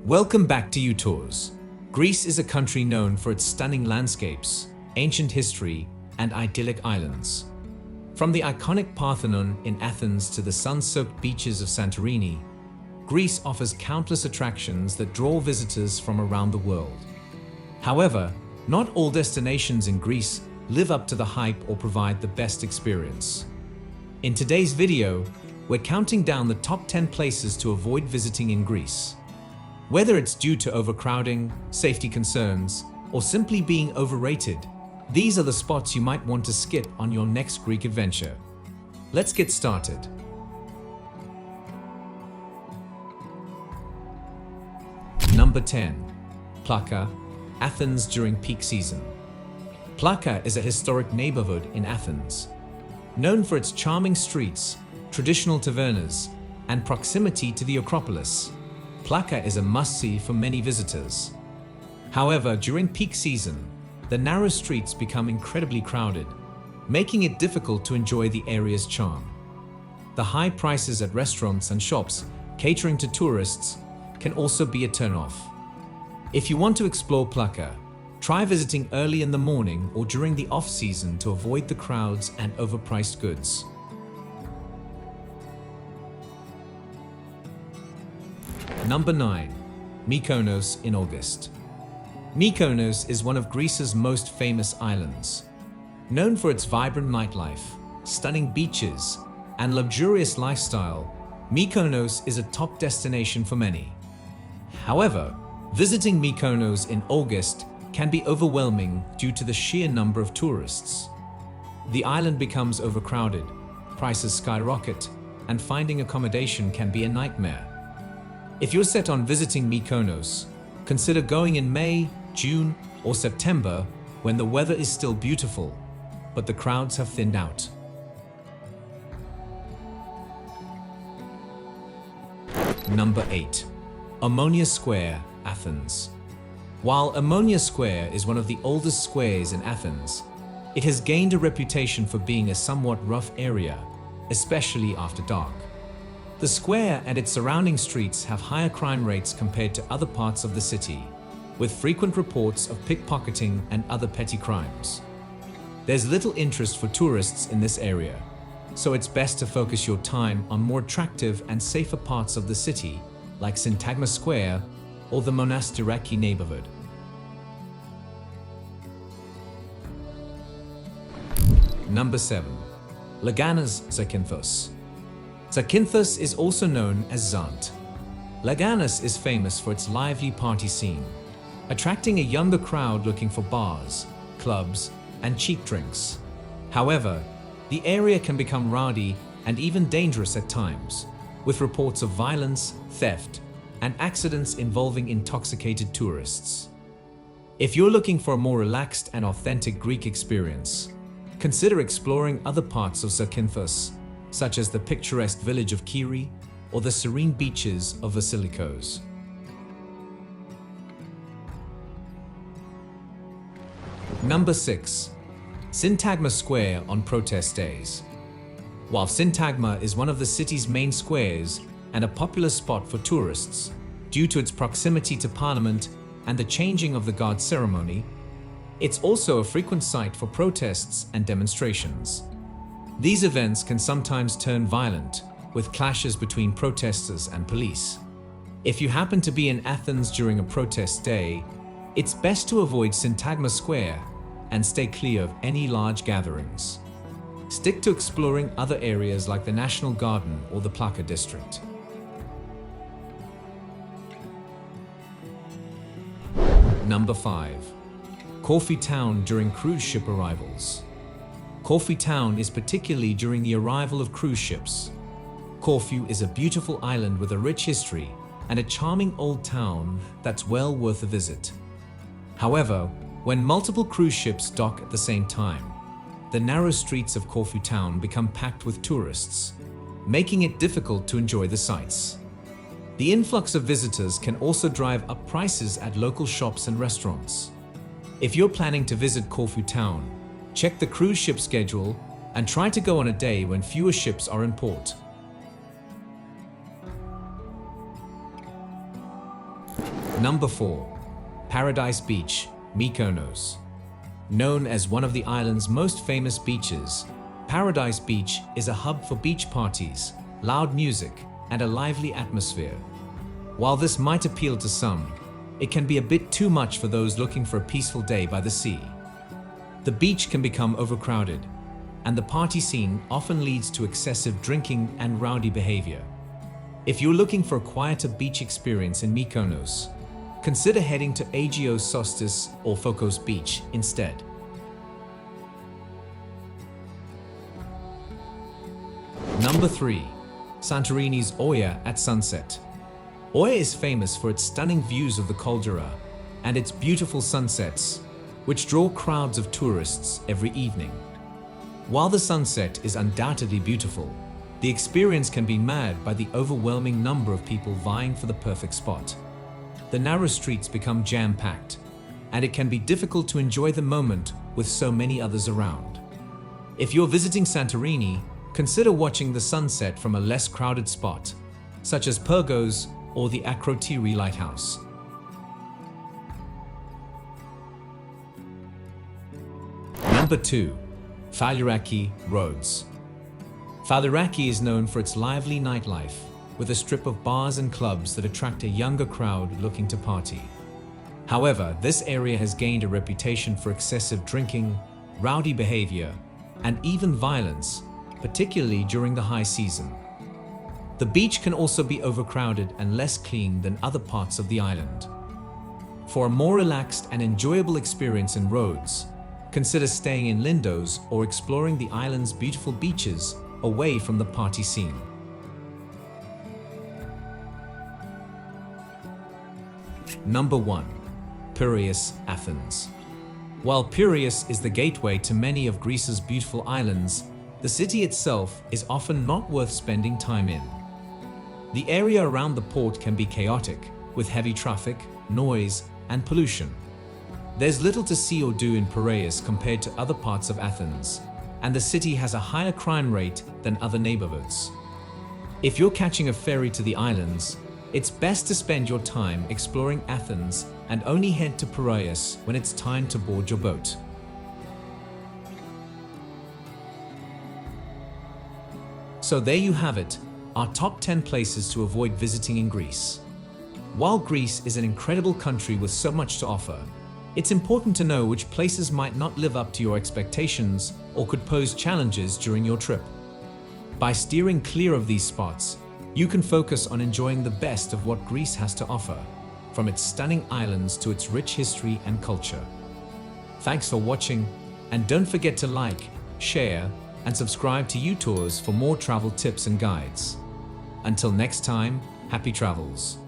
Welcome back to Tours. Greece is a country known for its stunning landscapes, ancient history, and idyllic islands. From the iconic Parthenon in Athens to the sun-soaked beaches of Santorini, Greece offers countless attractions that draw visitors from around the world. However, not all destinations in Greece live up to the hype or provide the best experience. In today's video, we're counting down the top 10 places to avoid visiting in Greece. Whether it's due to overcrowding, safety concerns, or simply being overrated, these are the spots you might want to skip on your next Greek adventure. Let's get started. Number 10. Plaka, Athens during peak season. Plaka is a historic neighborhood in Athens. Known for its charming streets, traditional tavernas, and proximity to the Acropolis, Plaka is a must-see for many visitors. However, during peak season, the narrow streets become incredibly crowded, making it difficult to enjoy the area's charm. The high prices at restaurants and shops catering to tourists can also be a turn-off. If you want to explore Plaka, try visiting early in the morning or during the off-season to avoid the crowds and overpriced goods. Number 9. Mykonos in August. Mykonos is one of Greece's most famous islands. Known for its vibrant nightlife, stunning beaches, and luxurious lifestyle, Mykonos is a top destination for many. However, visiting Mykonos in August can be overwhelming due to the sheer number of tourists. The island becomes overcrowded, prices skyrocket, and finding accommodation can be a nightmare. If you're set on visiting Mykonos, consider going in May, June, or September when the weather is still beautiful, but the crowds have thinned out. Number 8. Omonia Square, Athens. While Omonia Square is one of the oldest squares in Athens, it has gained a reputation for being a somewhat rough area, especially after dark. The square and its surrounding streets have higher crime rates compared to other parts of the city, with frequent reports of pickpocketing and other petty crimes. There's little interest for tourists in this area, so it's best to focus your time on more attractive and safer parts of the city, like Syntagma Square or the Faliraki neighborhood. Number 7. Laganas, Zakynthos. Zakynthos is also known as Zant. Laganas is famous for its lively party scene, attracting a younger crowd looking for bars, clubs, and cheap drinks. However, the area can become rowdy and even dangerous at times, with reports of violence, theft, and accidents involving intoxicated tourists. If you're looking for a more relaxed and authentic Greek experience, consider exploring other parts of Zakynthos, such as the picturesque village of Kiri or the serene beaches of Vasilikos. Number 6. Syntagma Square on protest days. While Syntagma is one of the city's main squares and a popular spot for tourists due to its proximity to Parliament and the changing of the guard ceremony, it's also a frequent site for protests and demonstrations. These events can sometimes turn violent, with clashes between protesters and police. If you happen to be in Athens during a protest day, it's best to avoid Syntagma Square and stay clear of any large gatherings. Stick to exploring other areas like the National Garden or the Plaka district. Number 5. Corfu Town during cruise ship arrivals. Corfu Town is particularly during the arrival of cruise ships. Corfu is a beautiful island with a rich history and a charming old town that's well worth a visit. However, when multiple cruise ships dock at the same time, the narrow streets of Corfu Town become packed with tourists, making it difficult to enjoy the sights. The influx of visitors can also drive up prices at local shops and restaurants. If you're planning to visit Corfu Town, check the cruise ship schedule and try to go on a day when fewer ships are in port. Number 4. Paradise Beach, Mykonos. Known as one of the island's most famous beaches, Paradise Beach is a hub for beach parties, loud music, and a lively atmosphere. While this might appeal to some, it can be a bit too much for those looking for a peaceful day by the sea. The beach can become overcrowded, and the party scene often leads to excessive drinking and rowdy behavior. If you're looking for a quieter beach experience in Mykonos, consider heading to Agios Sostis or Phokos Beach instead. Number 3. Santorini's Oia at sunset. Oia is famous for its stunning views of the caldera and its beautiful sunsets, which draw crowds of tourists every evening. While the sunset is undoubtedly beautiful, the experience can be marred by the overwhelming number of people vying for the perfect spot. The narrow streets become jam-packed, and it can be difficult to enjoy the moment with so many others around. If you're visiting Santorini, consider watching the sunset from a less crowded spot, such as Pyrgos or the Akrotiri Lighthouse. Number 2. Faliraki, Rhodes. Faliraki is known for its lively nightlife, with a strip of bars and clubs that attract a younger crowd looking to party. However, this area has gained a reputation for excessive drinking, rowdy behavior, and even violence, particularly during the high season. The beach can also be overcrowded and less clean than other parts of the island. For a more relaxed and enjoyable experience in Rhodes, consider staying in Lindos or exploring the island's beautiful beaches away from the party scene. Number 1. Piraeus, Athens. While Piraeus is the gateway to many of Greece's beautiful islands, the city itself is often not worth spending time in. The area around the port can be chaotic, with heavy traffic, noise, and pollution. There's little to see or do in Piraeus compared to other parts of Athens, and the city has a higher crime rate than other neighborhoods. If you're catching a ferry to the islands, it's best to spend your time exploring Athens and only head to Piraeus when it's time to board your boat. So there you have it, our top 10 places to avoid visiting in Greece. While Greece is an incredible country with so much to offer, it's important to know which places might not live up to your expectations or could pose challenges during your trip. By steering clear of these spots, you can focus on enjoying the best of what Greece has to offer, from its stunning islands to its rich history and culture. Thanks for watching, and don't forget to like, share, and subscribe to UTours for more travel tips and guides. Until next time, happy travels.